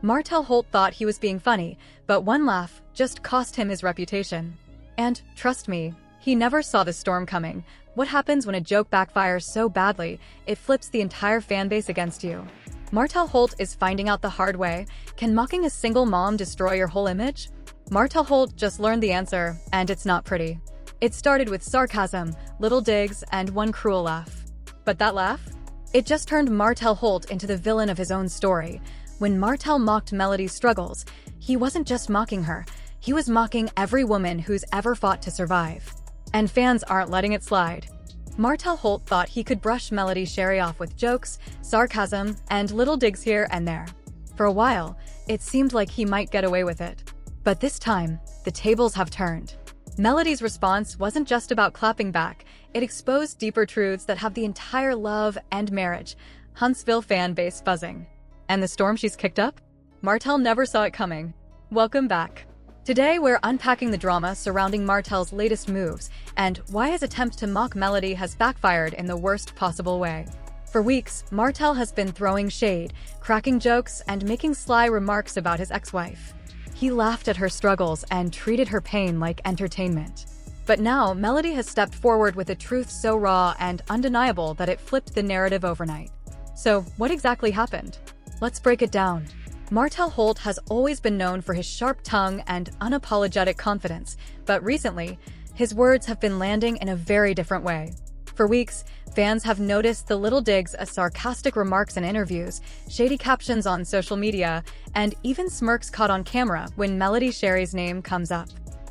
Martell thought he was being funny, but one laugh just cost him his reputation. And, trust me, he never saw the storm coming. What happens when a joke backfires so badly, it flips the entire fanbase against you? Martell is finding out the hard way. Can mocking a single mom destroy your whole image? Martell just learned the answer, and it's not pretty. It started with sarcasm, little digs, and one cruel laugh. But that laugh? It just turned Martell into the villain of his own story. When Martell mocked Melody's struggles, he wasn't just mocking her, he was mocking every woman who's ever fought to survive. And fans aren't letting it slide. Martell thought he could brush Melody Sherry off with jokes, sarcasm, and little digs here and there. For a while, it seemed like he might get away with it. But this time, the tables have turned. Melody's response wasn't just about clapping back, it exposed deeper truths that have the entire Love and Marriage Huntsville fan base buzzing. And the storm she's kicked up? Martell never saw it coming. Welcome back. Today we're unpacking the drama surrounding Martell's latest moves and why his attempt to mock Melody has backfired in the worst possible way. For weeks, Martell has been throwing shade, cracking jokes, and making sly remarks about his ex-wife. He laughed at her struggles and treated her pain like entertainment. But now, Melody has stepped forward with a truth so raw and undeniable that it flipped the narrative overnight. So, what exactly happened? Let's break it down. Martell has always been known for his sharp tongue and unapologetic confidence, but recently, his words have been landing in a very different way. For weeks, fans have noticed the little digs, sarcastic remarks in interviews, shady captions on social media, and even smirks caught on camera when Melody Sherry's name comes up.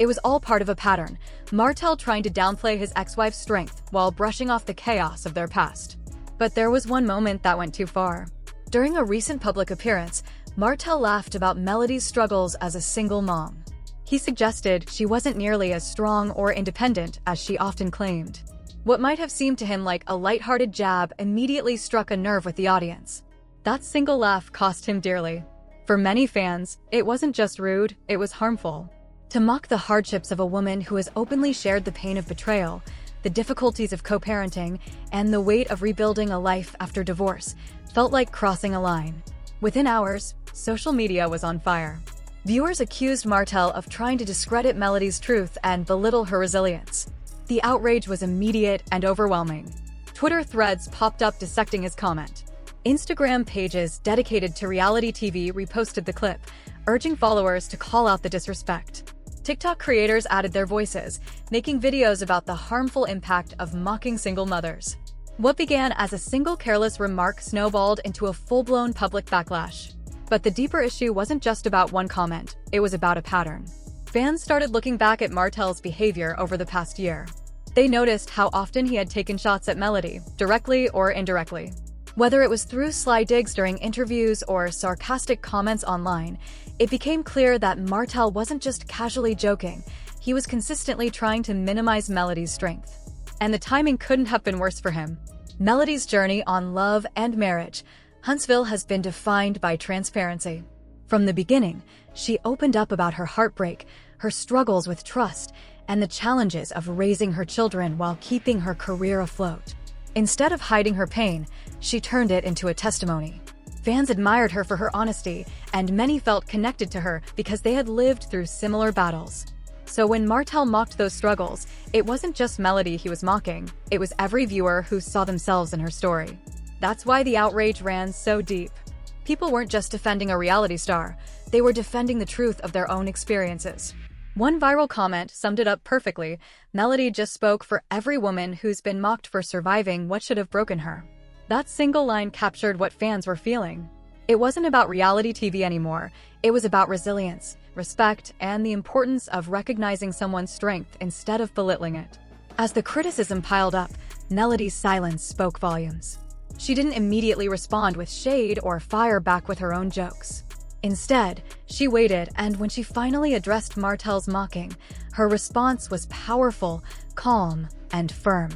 It was all part of a pattern, Martell trying to downplay his ex-wife's strength while brushing off the chaos of their past. But there was one moment that went too far. During a recent public appearance, Martell laughed about Melody's struggles as a single mom. He suggested she wasn't nearly as strong or independent as she often claimed. What might have seemed to him like a lighthearted jab immediately struck a nerve with the audience. That single laugh cost him dearly. For many fans, it wasn't just rude, it was harmful. To mock the hardships of a woman who has openly shared the pain of betrayal, the difficulties of co-parenting, and the weight of rebuilding a life after divorce felt like crossing a line. Within hours, social media was on fire. Viewers accused Martell of trying to discredit Melody's truth and belittle her resilience. The outrage was immediate and overwhelming. Twitter threads popped up dissecting his comment. Instagram pages dedicated to reality TV reposted the clip, urging followers to call out the disrespect. TikTok creators added their voices, making videos about the harmful impact of mocking single mothers. What began as a single careless remark snowballed into a full-blown public backlash. But the deeper issue wasn't just about one comment, it was about a pattern. Fans started looking back at Martell's behavior over the past year. They noticed how often he had taken shots at Melody, directly or indirectly. Whether it was through sly digs during interviews or sarcastic comments online, it became clear that Martell wasn't just casually joking, he was consistently trying to minimize Melody's strength. And the timing couldn't have been worse for him. Melody's journey on Love and Marriage Huntsville has been defined by transparency. From the beginning, she opened up about her heartbreak, her struggles with trust, and the challenges of raising her children while keeping her career afloat. Instead of hiding her pain, she turned it into a testimony. Fans admired her for her honesty, and many felt connected to her because they had lived through similar battles. So when Martell mocked those struggles, it wasn't just Melody he was mocking, it was every viewer who saw themselves in her story. That's why the outrage ran so deep. People weren't just defending a reality star, they were defending the truth of their own experiences. One viral comment summed it up perfectly: Melody just spoke for every woman who's been mocked for surviving what should have broken her. That single line captured what fans were feeling. It wasn't about reality TV anymore, it was about resilience, respect, and the importance of recognizing someone's strength instead of belittling it. As the criticism piled up, Melody's silence spoke volumes. She didn't immediately respond with shade or fire back with her own jokes. Instead, she waited, and when she finally addressed Martell's mocking, her response was powerful, calm, and firm.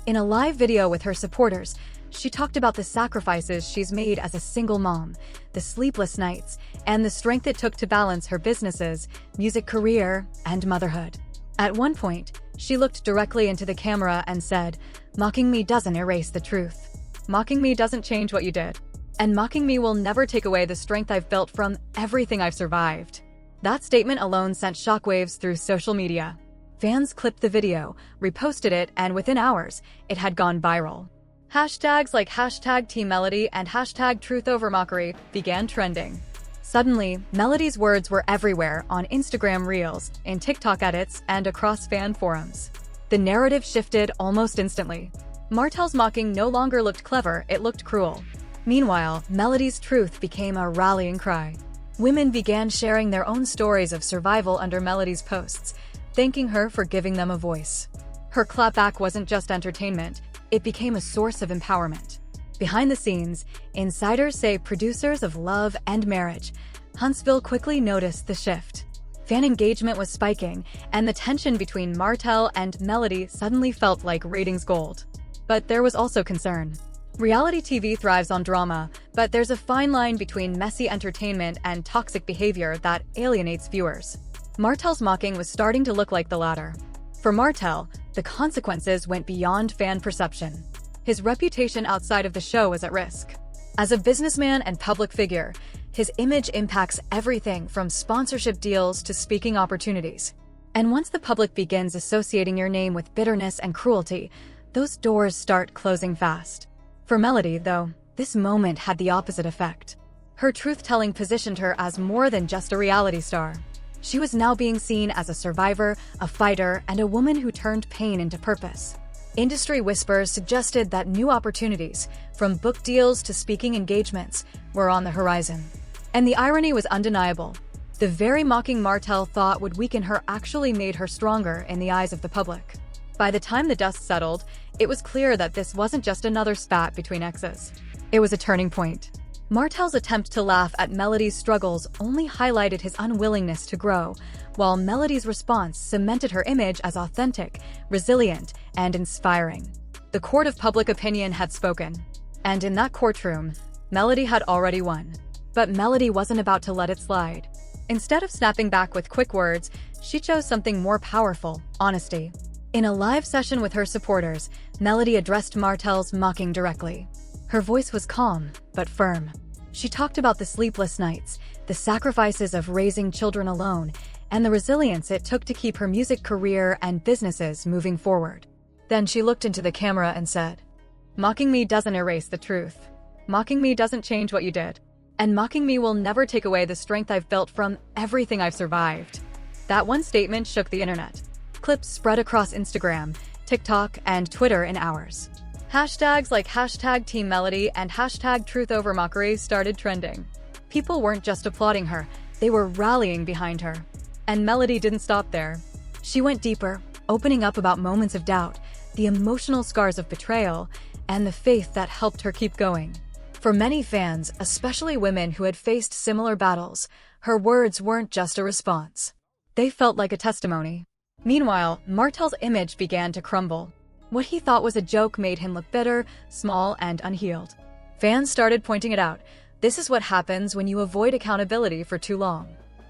In a live video with her supporters, she talked about the sacrifices she's made as a single mom, the sleepless nights, and the strength it took to balance her businesses, music career, and motherhood. At one point, she looked directly into the camera and said, "Mocking me doesn't erase the truth. Mocking me doesn't change what you did. And mocking me will never take away the strength I've built from everything I've survived. That statement alone sent shockwaves through social media. Fans clipped the video, reposted it, and within hours, it had gone viral. Hashtags like hashtag Team Melody and hashtag Truth Over Mockery began trending. Suddenly, Melody's words were everywhere on Instagram Reels, in TikTok edits, and across fan forums. The narrative shifted almost instantly. Martell's mocking no longer looked clever, it looked cruel. Meanwhile, Melody's truth became a rallying cry. Women began sharing their own stories of survival under Melody's posts, thanking her for giving them a voice. Her clapback wasn't just entertainment, it became a source of empowerment. Behind the scenes, insiders say producers of Love and Marriage, Huntsville quickly noticed the shift. Fan engagement was spiking, and the tension between Martell and Melody suddenly felt like ratings gold. But there was also concern. Reality TV thrives on drama, but there's a fine line between messy entertainment and toxic behavior that alienates viewers. Martell's mocking was starting to look like the latter. For Martell, the consequences went beyond fan perception. His reputation outside of the show was at risk. As a businessman and public figure, his image impacts everything from sponsorship deals to speaking opportunities. And once the public begins associating your name with bitterness and cruelty, those doors start closing fast. For Melody, though, this moment had the opposite effect. Her truth-telling positioned her as more than just a reality star. She was now being seen as a survivor, a fighter, and a woman who turned pain into purpose. Industry whispers suggested that new opportunities, from book deals to speaking engagements, were on the horizon. And the irony was undeniable. The very mocking Martell thought would weaken her actually made her stronger in the eyes of the public. By the time the dust settled, it was clear that this wasn't just another spat between exes. It was a turning point. Martell's attempt to laugh at Melody's struggles only highlighted his unwillingness to grow, while Melody's response cemented her image as authentic, resilient, and inspiring. The court of public opinion had spoken. And in that courtroom, Melody had already won. But Melody wasn't about to let it slide. Instead of snapping back with quick words, she chose something more powerful: honesty. In a live session with her supporters, Melody addressed Martell's mocking directly. Her voice was calm, but firm. She talked about the sleepless nights, the sacrifices of raising children alone, and the resilience it took to keep her music career and businesses moving forward. Then she looked into the camera and said, "Mocking me doesn't erase the truth. Mocking me doesn't change what you did. And mocking me will never take away the strength I've built from everything I've survived." That one statement shook the internet. Clips spread across Instagram, TikTok, and Twitter in hours. Hashtags like hashtag Team Melody and hashtag Truth Over Mockery started trending. People weren't just applauding her, they were rallying behind her. And Melody didn't stop there. She went deeper, opening up about moments of doubt, the emotional scars of betrayal, and the faith that helped her keep going. For many fans, especially women who had faced similar battles, her words weren't just a response. They felt like a testimony. Meanwhile, Martell's image began to crumble. What he thought was a joke made him look bitter, small, and unhealed. Fans started pointing it out. This is what happens when you avoid accountability for too long.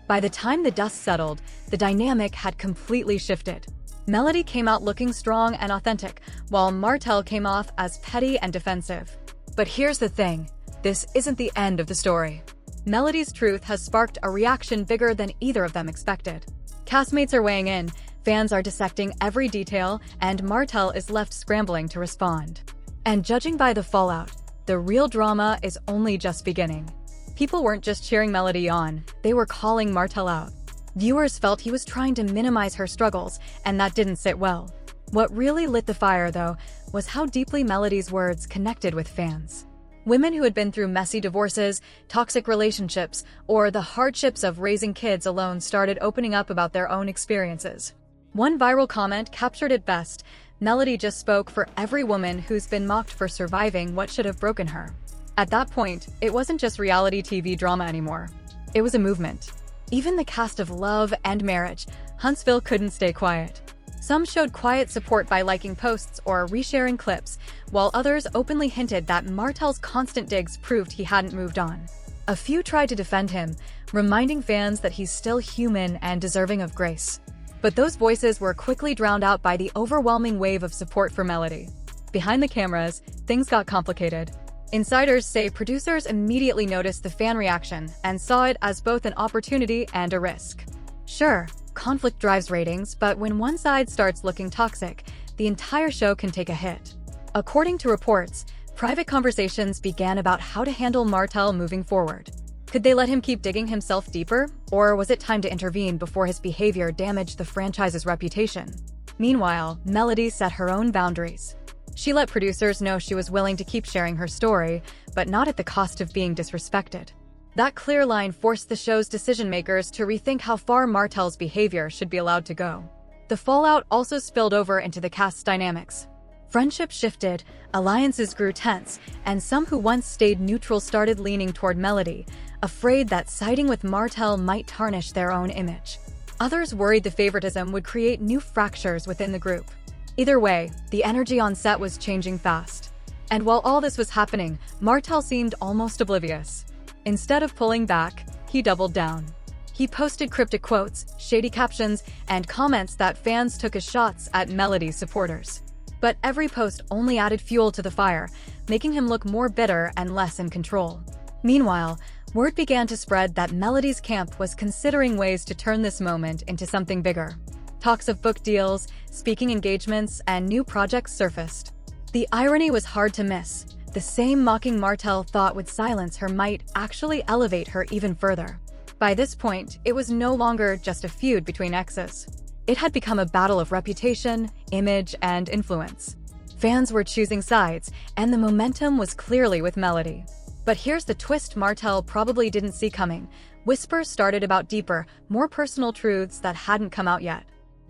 By the time the dust settled, the dynamic had completely shifted. Melody came out looking strong and authentic, while Martell came off as petty and defensive. But here's the thing, this isn't the end of the story. Melody's truth has sparked a reaction bigger than either of them expected. Castmates are weighing in, fans are dissecting every detail, and Martell is left scrambling to respond. And judging by the fallout, the real drama is only just beginning. People weren't just cheering Melody on, they were calling Martell out. Viewers felt he was trying to minimize her struggles, and that didn't sit well. What really lit the fire, though, was how deeply Melody's words connected with fans. Women who had been through messy divorces, toxic relationships, or the hardships of raising kids alone started opening up about their own experiences. One viral comment captured it best: "Melody just spoke for every woman who's been mocked for surviving what should have broken her." At that point, it wasn't just reality TV drama anymore. It was a movement. Even the cast of Love and Marriage, Huntsville couldn't stay quiet. Some showed quiet support by liking posts or resharing clips, while others openly hinted that Martell's constant digs proved he hadn't moved on. A few tried to defend him, reminding fans that he's still human and deserving of grace. But those voices were quickly drowned out by the overwhelming wave of support for Melody. Behind the cameras, things got complicated. Insiders say producers immediately noticed the fan reaction and saw it as both an opportunity and a risk. Sure, conflict drives ratings, but when one side starts looking toxic, the entire show can take a hit. According to reports, private conversations began about how to handle Martell moving forward. Could they let him keep digging himself deeper, or was it time to intervene before his behavior damaged the franchise's reputation? Meanwhile, Melody set her own boundaries. She let producers know she was willing to keep sharing her story, but not at the cost of being disrespected. That clear line forced the show's decision-makers to rethink how far Martell's behavior should be allowed to go. The fallout also spilled over into the cast's dynamics. Friendships shifted, alliances grew tense, and some who once stayed neutral started leaning toward Melody, afraid that siding with Martell might tarnish their own image. Others worried the favoritism would create new fractures within the group. Either way, the energy on set was changing fast. And while all this was happening, Martell seemed almost oblivious. Instead of pulling back, he doubled down. He posted cryptic quotes, shady captions, and comments that fans took as shots at Melody's supporters. But every post only added fuel to the fire, making him look more bitter and less in control. Meanwhile, word began to spread that Melody's camp was considering ways to turn this moment into something bigger. Talks of book deals, speaking engagements, and new projects surfaced. The irony was hard to miss. The same mocking Martell thought would silence her might actually elevate her even further. By this point, it was no longer just a feud between exes. It had become a battle of reputation, image, and influence. Fans were choosing sides, and the momentum was clearly with Melody. But here's the twist Martell probably didn't see coming. Whispers started about deeper, more personal truths that hadn't come out yet.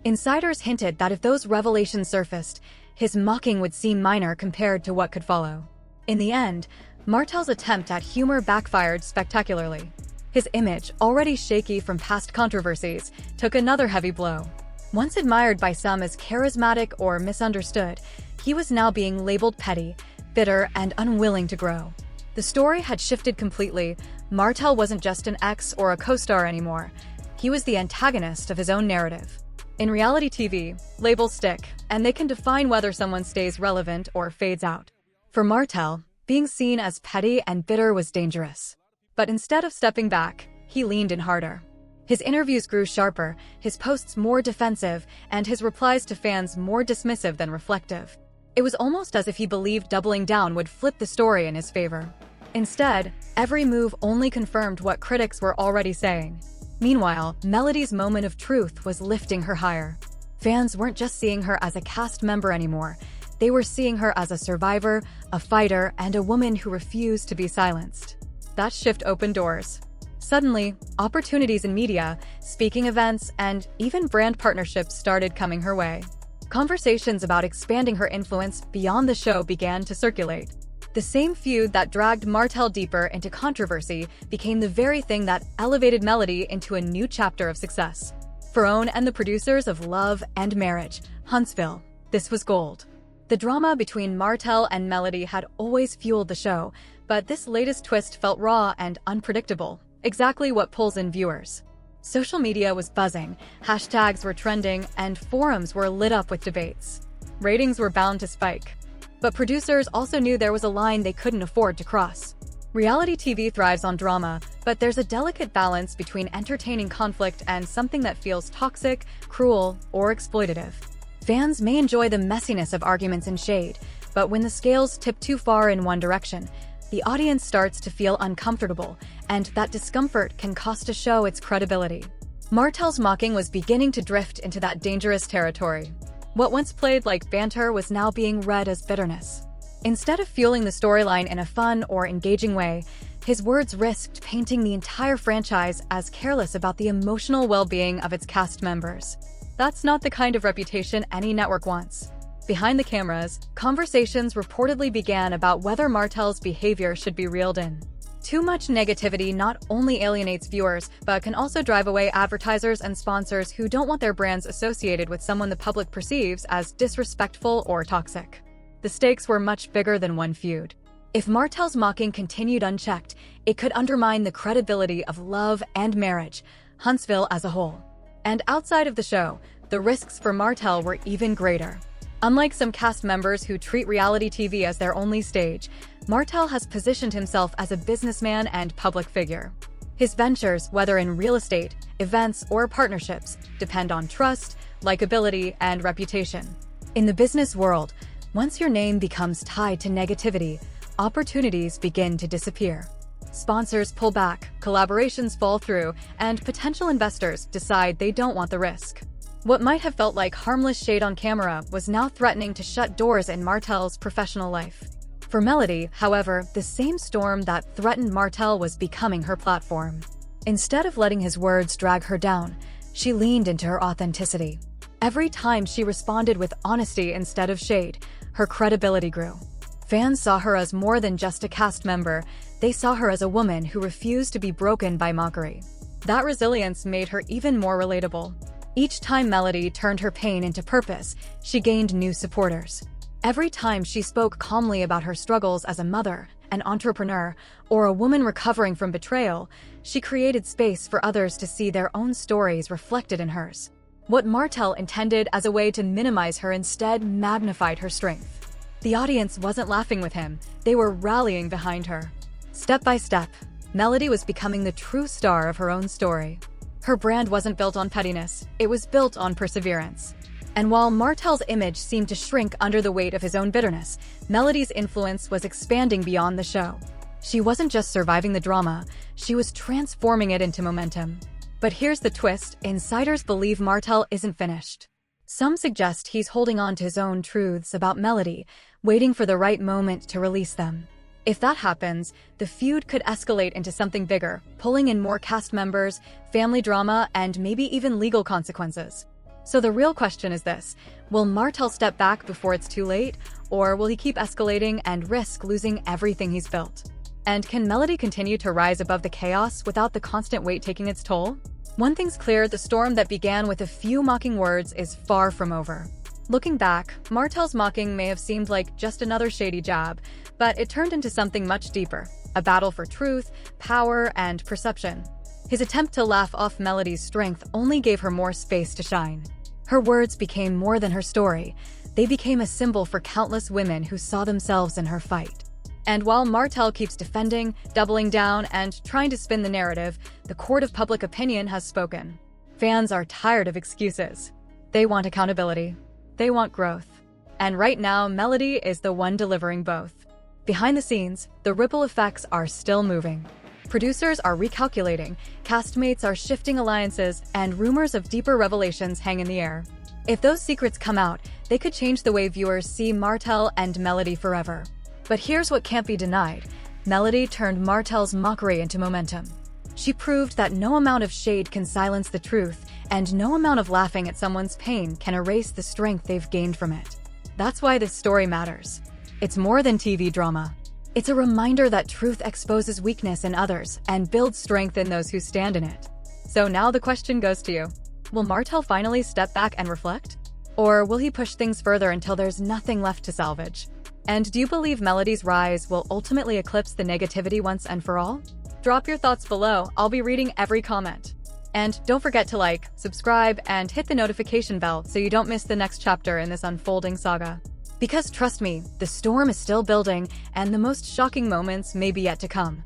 Insiders hinted that if those revelations surfaced, his mocking would seem minor compared to what could follow. In the end, Martell's attempt at humor backfired spectacularly. His image, already shaky from past controversies, took another heavy blow. Once admired by some as charismatic or misunderstood, he was now being labeled petty, bitter, and unwilling to grow. The story had shifted completely. Martell wasn't just an ex or a co-star anymore. He was the antagonist of his own narrative. In reality TV, labels stick, and they can define whether someone stays relevant or fades out. For Martell, being seen as petty and bitter was dangerous. But instead of stepping back, he leaned in harder. His interviews grew sharper, his posts more defensive, and his replies to fans more dismissive than reflective. It was almost as if he believed doubling down would flip the story in his favor. Instead, every move only confirmed what critics were already saying. Meanwhile, Melody's moment of truth was lifting her higher. Fans weren't just seeing her as a cast member anymore. They were seeing her as a survivor, a fighter, and a woman who refused to be silenced. That shift opened doors. Suddenly, opportunities in media, speaking events, and even brand partnerships started coming her way. Conversations about expanding her influence beyond the show began to circulate. The same feud that dragged Martell deeper into controversy became the very thing that elevated Melody into a new chapter of success. For OWN and the producers of Love and Marriage, Huntsville, this was gold. The drama between Martell and Melody had always fueled the show, but this latest twist felt raw and unpredictable, exactly what pulls in viewers. Social media was buzzing, hashtags were trending, and forums were lit up with debates. Ratings were bound to spike. But producers also knew there was a line they couldn't afford to cross. Reality TV thrives on drama, but there's a delicate balance between entertaining conflict and something that feels toxic, cruel, or exploitative. Fans may enjoy the messiness of arguments and shade, but when the scales tip too far in one direction, the audience starts to feel uncomfortable, and that discomfort can cost a show its credibility. Martell's mocking was beginning to drift into that dangerous territory. What once played like banter was now being read as bitterness. Instead of fueling the storyline in a fun or engaging way, his words risked painting the entire franchise as careless about the emotional well-being of its cast members. That's not the kind of reputation any network wants. Behind the cameras, conversations reportedly began about whether Martell's behavior should be reeled in. Too much negativity not only alienates viewers, but can also drive away advertisers and sponsors who don't want their brands associated with someone the public perceives as disrespectful or toxic. The stakes were much bigger than one feud. If Martell's mocking continued unchecked, it could undermine the credibility of Love and Marriage, Huntsville as a whole. And outside of the show, the risks for Martell were even greater. Unlike some cast members who treat reality TV as their only stage, Martell has positioned himself as a businessman and public figure. His ventures, whether in real estate, events, or partnerships, depend on trust, likability, and reputation. In the business world, once your name becomes tied to negativity, opportunities begin to disappear. Sponsors pull back, collaborations fall through, and potential investors decide they don't want the risk. What might have felt like harmless shade on camera was now threatening to shut doors in Martell's professional life. For Melody, however, the same storm that threatened Martell was becoming her platform. Instead of letting his words drag her down, she leaned into her authenticity. Every time she responded with honesty instead of shade, her credibility grew. Fans saw her as more than just a cast member, they saw her as a woman who refused to be broken by mockery. That resilience made her even more relatable. Each time Melody turned her pain into purpose, she gained new supporters. Every time she spoke calmly about her struggles as a mother, an entrepreneur, or a woman recovering from betrayal, she created space for others to see their own stories reflected in hers. What Martell intended as a way to minimize her instead magnified her strength. The audience wasn't laughing with him, they were rallying behind her. Step by step, Melody was becoming the true star of her own story. Her brand wasn't built on pettiness, it was built on perseverance. And while Martell's image seemed to shrink under the weight of his own bitterness, Melody's influence was expanding beyond the show. She wasn't just surviving the drama, she was transforming it into momentum. But here's the twist, insiders believe Martell isn't finished. Some suggest he's holding on to his own truths about Melody, waiting for the right moment to release them. If that happens, the feud could escalate into something bigger, pulling in more cast members, family drama, and maybe even legal consequences. So the real question is this: will Martell step back before it's too late, or will he keep escalating and risk losing everything he's built? And can Melody continue to rise above the chaos without the constant weight taking its toll? One thing's clear, the storm that began with a few mocking words is far from over. Looking back, Martell's mocking may have seemed like just another shady jab, but it turned into something much deeper, a battle for truth, power, and perception. His attempt to laugh off Melody's strength only gave her more space to shine. Her words became more than her story, they became a symbol for countless women who saw themselves in her fight. And while Martell keeps defending, doubling down, and trying to spin the narrative, the court of public opinion has spoken. Fans are tired of excuses. They want accountability. They want growth. And right now, Melody is the one delivering both. Behind the scenes, the ripple effects are still moving. Producers are recalculating, castmates are shifting alliances, and rumors of deeper revelations hang in the air. If those secrets come out, they could change the way viewers see Martell and Melody forever. But here's what can't be denied. Melody turned Martell's mockery into momentum. She proved that no amount of shade can silence the truth, and no amount of laughing at someone's pain can erase the strength they've gained from it. That's why this story matters. It's more than TV drama. It's a reminder that truth exposes weakness in others and builds strength in those who stand in it. So now the question goes to you. Will Martell finally step back and reflect? Or will he push things further until there's nothing left to salvage? And do you believe Melody's rise will ultimately eclipse the negativity once and for all? Drop your thoughts below, I'll be reading every comment. And don't forget to like, subscribe, and hit the notification bell so you don't miss the next chapter in this unfolding saga. Because trust me, the storm is still building, and the most shocking moments may be yet to come.